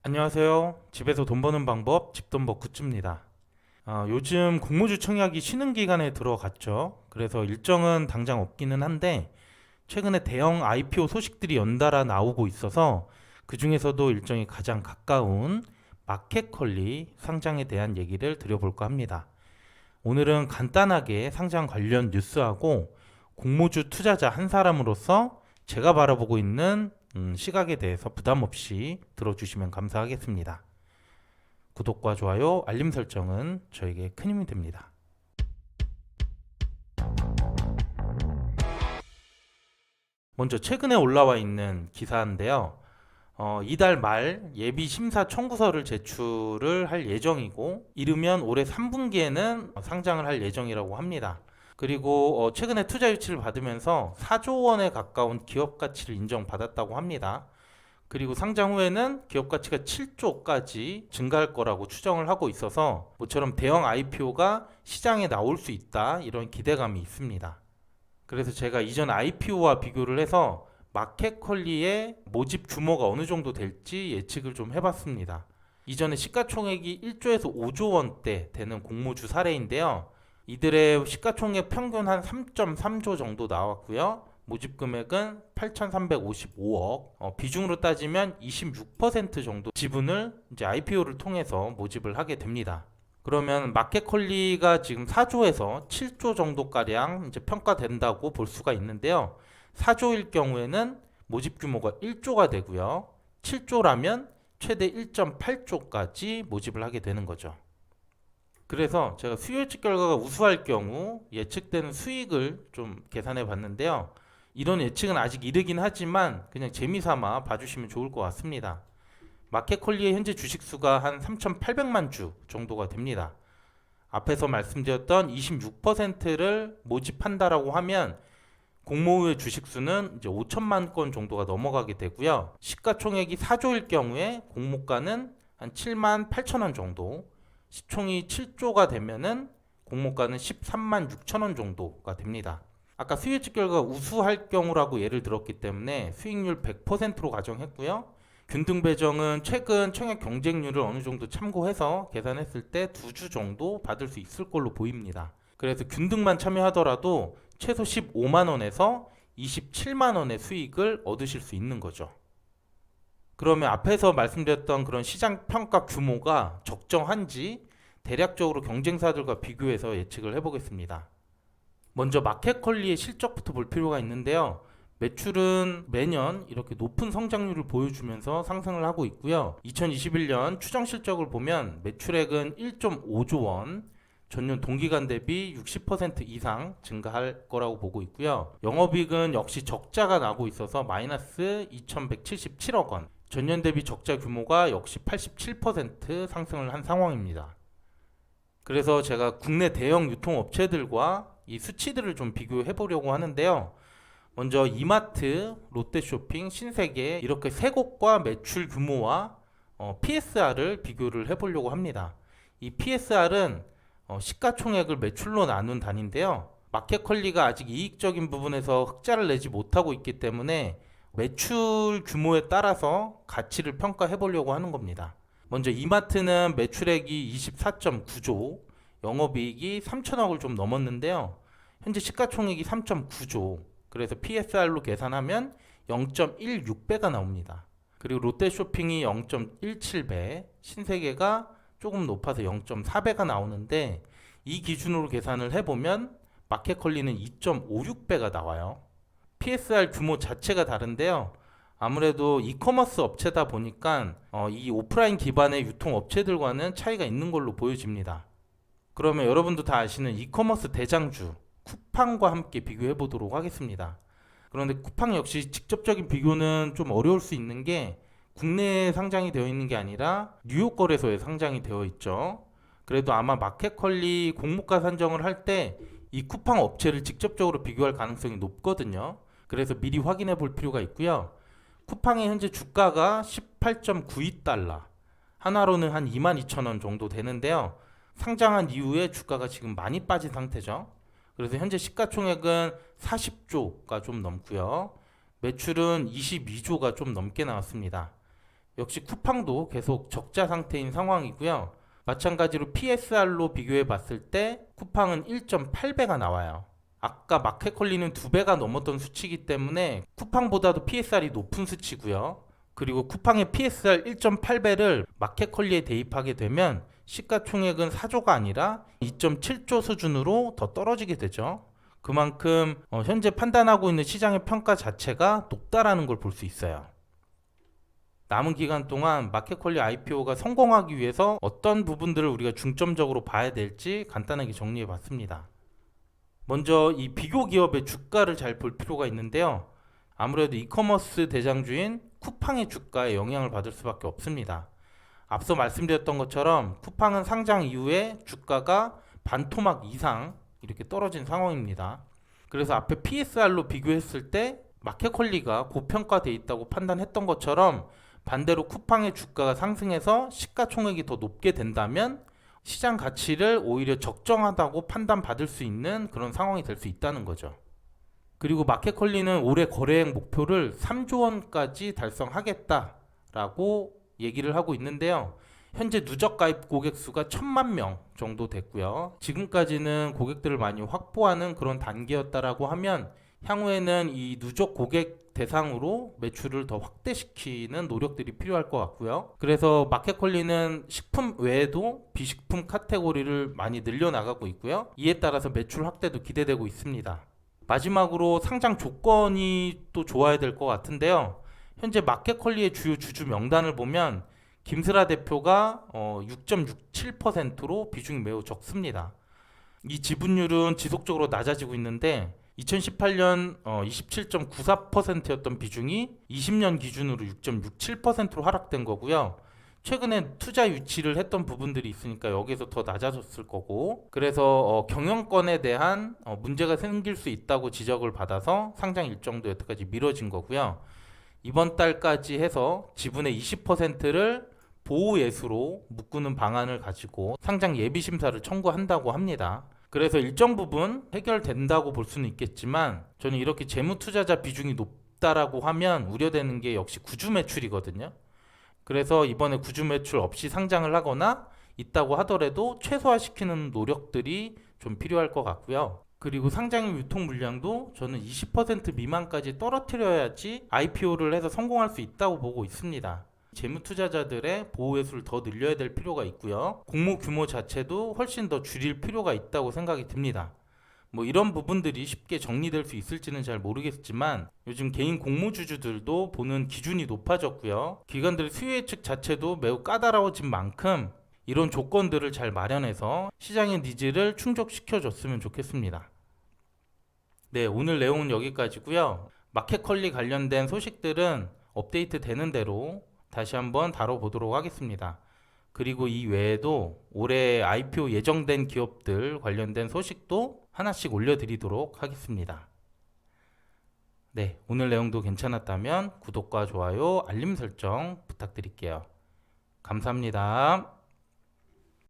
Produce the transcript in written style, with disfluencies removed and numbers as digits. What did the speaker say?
안녕하세요. 집에서 돈 버는 방법, 집돈버 굿즈입니다. 요즘 공모주 청약이 쉬는 기간에 들어갔죠. 그래서 일정은 당장 없기는 한데, 최근에 대형 IPO 소식들이 연달아 나오고 있어서 그 중에서도 일정이 가장 가까운 마켓컬리 상장에 대한 얘기를 드려볼까 합니다. 오늘은 간단하게 상장 관련 뉴스하고 공모주 투자자 한 사람으로서 제가 바라보고 있는 시각에 대해서 부담 없이 들어주시면 감사하겠습니다. 구독과 좋아요, 알림 설정은 저에게 큰 힘이 됩니다. 먼저 최근에 올라와 있는 기사인데요. 이달 말 예비 심사 청구서를 제출을 할 예정이고, 이르면 올해 3분기에는 상장을 할 예정이라고 합니다. 그리고 최근에 투자 유치를 받으면서 4조 원에 가까운 기업 가치를 인정받았다고 합니다. 그리고 상장 후에는 기업 가치가 7조까지 증가할 거라고 추정을 하고 있어서 모처럼 대형 IPO가 시장에 나올 수 있다, 이런 기대감이 있습니다. 그래서 제가 이전 IPO와 비교를 해서 마켓컬리의 모집 규모가 어느 정도 될지 예측을 좀 해봤습니다. 이전에 시가총액이 1조에서 5조 원대 되는 공모주 사례인데요. 이들의 시가총액 평균 한 3.3조 정도 나왔고요. 모집 금액은 8,355억, 비중으로 따지면 26% 정도 지분을 이제 IPO를 통해서 모집을 하게 됩니다. 그러면 마켓컬리가 지금 4조에서 7조 정도가량 이제 평가된다고 볼 수가 있는데요. 4조일 경우에는 모집 규모가 1조가 되고요. 7조라면 최대 1.8조까지 모집을 하게 되는 거죠. 그래서 제가 수요 예측 결과가 우수할 경우 예측되는 수익을 좀 계산해 봤는데요. 이런 예측은 아직 이르긴 하지만 그냥 재미삼아 봐주시면 좋을 것 같습니다. 마켓컬리의 현재 주식수가 한 3,800만 주 정도가 됩니다. 앞에서 말씀드렸던 26%를 모집한다라고 하면 공모의 주식수는 이제 5천만 건 정도가 넘어가게 되고요. 시가총액이 4조일 경우에 공모가는 한 7만 8천 원 정도, 시총이 7조가 되면은 공모가는 13만 6천 원 정도가 됩니다. 아까 수요 예측 결과가 우수할 경우라고 예를 들었기 때문에 수익률 100%로 가정했고요. 균등 배정은 최근 청약 경쟁률을 어느 정도 참고해서 계산했을 때 2주 정도 받을 수 있을 걸로 보입니다. 그래서 균등만 참여하더라도 최소 15만 원에서 27만 원의 수익을 얻으실 수 있는 거죠. 그러면 앞에서 말씀드렸던 그런 시장 평가 규모가 적정한지 대략적으로 경쟁사들과 비교해서 예측을 해보겠습니다. 먼저 마켓컬리의 실적부터 볼 필요가 있는데요. 매출은 매년 이렇게 높은 성장률을 보여주면서 상승을 하고 있고요. 2021년 추정 실적을 보면 매출액은 1.5조 원, 전년 동기간 대비 60% 이상 증가할 거라고 보고 있고요. 영업이익은 역시 적자가 나고 있어서 마이너스 2,177억 원. 전년 대비 적자 규모가 역시 87% 상승을 한 상황입니다. 그래서 제가 국내 대형 유통업체들과 이 수치들을 좀 비교해 보려고 하는데요. 먼저 이마트, 롯데쇼핑, 신세계 이렇게 세 곳과 매출 규모와 PSR을 비교를 해보려고 합니다. 이 PSR은 시가총액을 매출로 나눈 단위인데요. 마켓컬리가 아직 이익적인 부분에서 흑자를 내지 못하고 있기 때문에 매출 규모에 따라서 가치를 평가해 보려고 하는 겁니다. 먼저 이마트는 매출액이 24.9조, 영업이익이 3천억을 좀 넘었는데요. 현재 시가총액이 3.9조, 그래서 PSR로 계산하면 0.16배가 나옵니다. 그리고 롯데쇼핑이 0.17배, 신세계가 조금 높아서 0.4배가 나오는데, 이 기준으로 계산을 해보면 마켓컬리는 2.56배가 나와요. PSR 규모 자체가 다른데요. 아무래도 이커머스 업체다 보니까 이 오프라인 기반의 유통업체들과는 차이가 있는 걸로 보여집니다. 그러면 여러분도 다 아시는 이커머스 대장주 쿠팡과 함께 비교해 보도록 하겠습니다. 그런데 쿠팡 역시 직접적인 비교는 좀 어려울 수 있는 게 국내에 상장이 되어 있는 게 아니라 뉴욕 거래소에 상장이 되어 있죠. 그래도 아마 마켓컬리 공모가 산정을 할 때 이 쿠팡 업체를 직접적으로 비교할 가능성이 높거든요. 그래서 미리 확인해 볼 필요가 있고요. 쿠팡의 현재 주가가 18.92달러, 하나로는 한 22,000원 정도 되는데요. 상장한 이후에 주가가 지금 많이 빠진 상태죠. 그래서 현재 시가총액은 40조가 좀 넘고요. 매출은 22조가 좀 넘게 나왔습니다. 역시 쿠팡도 계속 적자 상태인 상황이고요. 마찬가지로 PSR로 비교해 봤을 때 쿠팡은 1.8배가 나와요. 아까 마켓컬리는 2배가 넘었던 수치이기 때문에 쿠팡보다도 PSR이 높은 수치고요. 그리고 쿠팡의 PSR 1.8배를 마켓컬리에 대입하게 되면 시가총액은 4조가 아니라 2.7조 수준으로 더 떨어지게 되죠. 그만큼 현재 판단하고 있는 시장의 평가 자체가 높다라는 걸 볼 수 있어요. 남은 기간 동안 마켓컬리 IPO가 성공하기 위해서 어떤 부분들을 우리가 중점적으로 봐야 될지 간단하게 정리해 봤습니다. 먼저 이 비교 기업의 주가를 잘 볼 필요가 있는데요. 아무래도 이커머스 대장주인 쿠팡의 주가에 영향을 받을 수밖에 없습니다. 앞서 말씀드렸던 것처럼 쿠팡은 상장 이후에 주가가 반토막 이상 이렇게 떨어진 상황입니다. 그래서 앞에 PSR로 비교했을 때 마켓컬리가 고평가되어 있다고 판단했던 것처럼 반대로 쿠팡의 주가가 상승해서 시가총액이 더 높게 된다면 시장 가치를 오히려 적정하다고 판단받을 수 있는 그런 상황이 될 수 있다는 거죠. 그리고 마켓컬리는 올해 거래액 목표를 3조 원까지 달성하겠다라고 얘기를 하고 있는데요. 현재 누적 가입 고객 수가 1,000만 명 정도 됐고요. 지금까지는 고객들을 많이 확보하는 그런 단계였다라고 하면 향후에는 이 누적 고객 대상으로 매출을 더 확대시키는 노력들이 필요할 것 같고요. 그래서 마켓컬리는 식품 외에도 비식품 카테고리를 많이 늘려나가고 있고요. 이에 따라서 매출 확대도 기대되고 있습니다. 마지막으로 상장 조건이 또 좋아야 될 것 같은데요. 현재 마켓컬리의 주요 주주 명단을 보면 김슬아 대표가 6.67%로 비중이 매우 적습니다. 이 지분율은 지속적으로 낮아지고 있는데 2018년 27.94%였던 비중이 20년 기준으로 6.67%로 하락된 거고요. 최근에 투자 유치를 했던 부분들이 있으니까 여기서 더 낮아졌을 거고, 그래서 경영권에 대한 문제가 생길 수 있다고 지적을 받아서 상장 일정도 여태까지 미뤄진 거고요. 이번 달까지 해서 지분의 20%를 보호 예수로 묶는 방안을 가지고 상장 예비 심사를 청구한다고 합니다. 그래서 일정 부분 해결된다고 볼 수는 있겠지만 저는 이렇게 재무 투자자 비중이 높다라고 하면 우려되는 게 역시 구주 매출이거든요. 그래서 이번에 구주 매출 없이 상장을 하거나 있다고 하더라도 최소화시키는 노력들이 좀 필요할 것 같고요. 그리고 상장 유통 물량도 저는 20% 미만까지 떨어뜨려야지 IPO를 해서 성공할 수 있다고 보고 있습니다. 재무 투자자들의 보호 회수를 더 늘려야 될 필요가 있고요. 공모 규모 자체도 훨씬 더 줄일 필요가 있다고 생각이 듭니다. 뭐 이런 부분들이 쉽게 정리될 수 있을지는 잘 모르겠지만 요즘 개인 공모주주들도 보는 기준이 높아졌고요. 기관들의 수요 예측 자체도 매우 까다로워진 만큼 이런 조건들을 잘 마련해서 시장의 니즈를 충족시켜줬으면 좋겠습니다. 네, 오늘 내용은 여기까지고요. 마켓컬리 관련된 소식들은 업데이트 되는 대로 다시 한번 다뤄보도록 하겠습니다. 그리고 이 외에도 올해 IPO 예정된 기업들 관련된 소식도 하나씩 올려드리도록 하겠습니다. 네, 오늘 내용도 괜찮았다면 구독과 좋아요, 알림 설정 부탁드릴게요. 감사합니다.